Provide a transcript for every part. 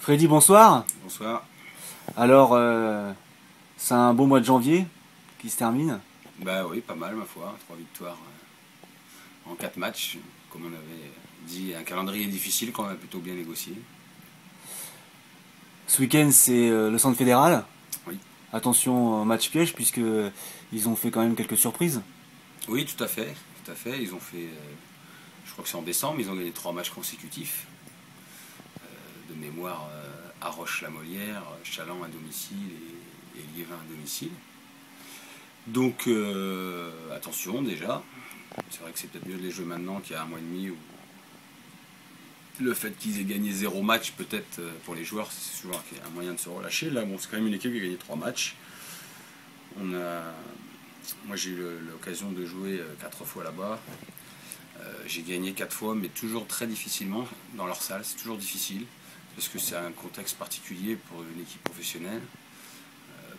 Freddy, bonsoir. Bonsoir. Alors, c'est un beau mois de janvier qui se termine. Bah oui, pas mal ma foi. 3 victoires en 4 matchs. Comme on avait dit, un calendrier difficile qu'on a plutôt bien négocié. Ce week-end, c'est le centre fédéral. Oui. Attention au match piège, puisque ils ont fait quand même quelques surprises. Oui, tout à fait. Tout à fait. Ils ont fait, je crois que c'est en décembre, ils ont gagné 3 matchs consécutifs. De mémoire, Arroche-la-Molière, Chaland à domicile et Liévin à domicile. Donc, attention déjà. C'est vrai que c'est peut-être mieux de les jouer maintenant qu'il y a un mois et demi où le fait qu'ils aient gagné 0 match, peut-être pour les joueurs, c'est toujours un moyen de se relâcher. Là, bon, c'est quand même une équipe qui a gagné 3 matchs. Moi, j'ai eu l'occasion de jouer 4 fois là-bas. J'ai gagné 4 fois, mais toujours très difficilement dans leur salle. C'est toujours difficile parce que c'est un contexte particulier pour une équipe professionnelle.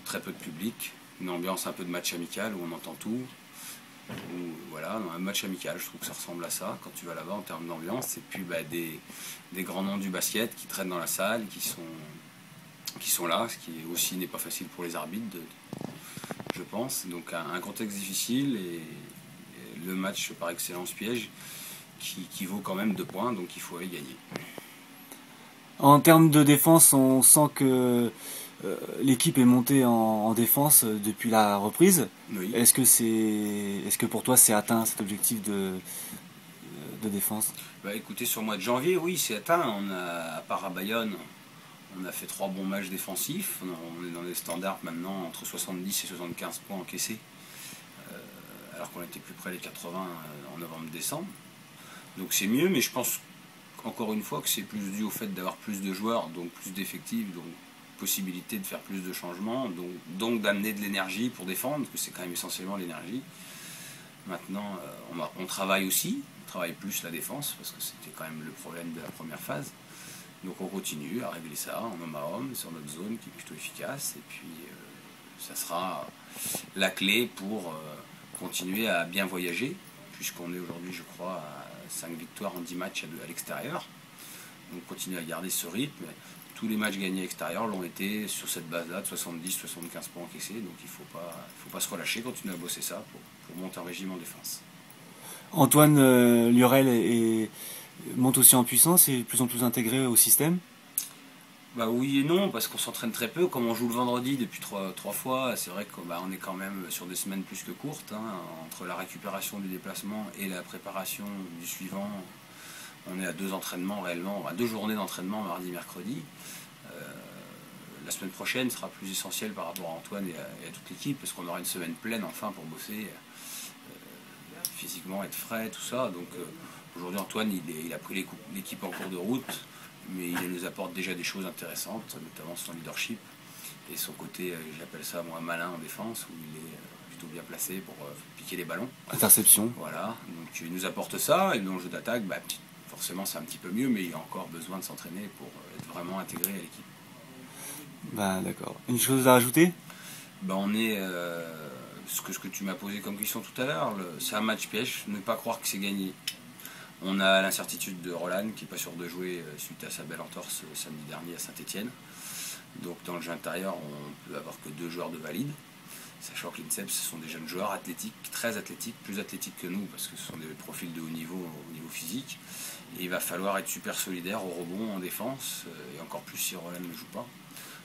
Très peu de public, une ambiance un peu de match amical où on entend tout. Voilà, un match amical, je trouve que ça ressemble à ça quand tu vas là-bas en termes d'ambiance. Et puis des grands noms du basket qui traînent dans la salle, qui sont là, ce qui aussi n'est pas facile pour les arbitres, je pense. Donc un contexte difficile et le match par excellence piège qui vaut quand même 2 points, donc il faut aller gagner. En termes de défense, on sent que l'équipe est montée en défense depuis la reprise. Oui. Est-ce que pour toi c'est atteint cet objectif de défense? Bah écoutez, sur le mois de janvier, oui, c'est atteint. À part à Bayonne, on a fait 3 bons matchs défensifs. On est dans les standards maintenant entre 70 et 75 points encaissés, alors qu'on était plus près des 80 en novembre-décembre. Donc c'est mieux, mais je pense encore une fois que c'est plus dû au fait d'avoir plus de joueurs, donc plus d'effectifs, donc possibilité de faire plus de changements, donc d'amener de l'énergie pour défendre, parce que c'est quand même essentiellement l'énergie. Maintenant, on travaille aussi, on travaille plus la défense, parce que c'était quand même le problème de la première phase. Donc on continue à régler ça en homme à homme, sur notre zone qui est plutôt efficace, et puis ça sera la clé pour continuer à bien voyager, puisqu'on est aujourd'hui, je crois, à 5 victoires en 10 matchs à l'extérieur. Donc continuer à garder ce rythme. Tous les matchs gagnés à l'extérieur l'ont été sur cette base-là de 70-75 points encaissés. Donc il ne faut pas se relâcher, continuer à bosser ça pour monter en régime en défense. Antoine Lurel monte aussi en puissance et de plus en plus intégré au système. Bah oui et non, parce qu'on s'entraîne très peu. Comme on joue le vendredi depuis 3 fois, c'est vrai qu'on est quand même sur des semaines plus que courtes. Entre la récupération du déplacement et la préparation du suivant, on est à 2 entraînements réellement, à 2 journées d'entraînement, mardi, mercredi. La semaine prochaine sera plus essentielle par rapport à Antoine et à toute l'équipe, parce qu'on aura une semaine pleine enfin pour bosser, physiquement être frais, tout ça. Donc aujourd'hui Antoine il a pris l'équipe en cours de route, mais il nous apporte déjà des choses intéressantes, notamment son leadership et son côté, j'appelle ça moi malin en défense, où il est plutôt bien placé pour piquer les ballons. Interception. Voilà, donc il nous apporte ça, et dans le jeu d'attaque, forcément c'est un petit peu mieux, mais il a encore besoin de s'entraîner pour être vraiment intégré à l'équipe. Ben d'accord. Une chose à rajouter? On est, ce que tu m'as posé comme question tout à l'heure, c'est un match piège, ne pas croire que c'est gagné. On a l'incertitude de Roland qui n'est pas sûr de jouer suite à sa belle entorse samedi dernier à Saint-Etienne. Donc dans le jeu intérieur, on peut avoir que 2 joueurs de valide, sachant que l'INSEP ce sont des jeunes joueurs athlétiques, très athlétiques, plus athlétiques que nous parce que ce sont des profils de haut niveau au niveau physique. Et il va falloir être super solidaire au rebond, en défense, et encore plus si Roland ne joue pas.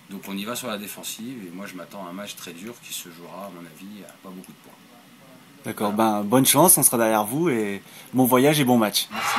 Donc on y va sur la défensive et moi je m'attends à un match très dur qui se jouera à mon avis à pas beaucoup de points. D'accord, ben bonne chance, on sera derrière vous et bon voyage et bon match. Merci.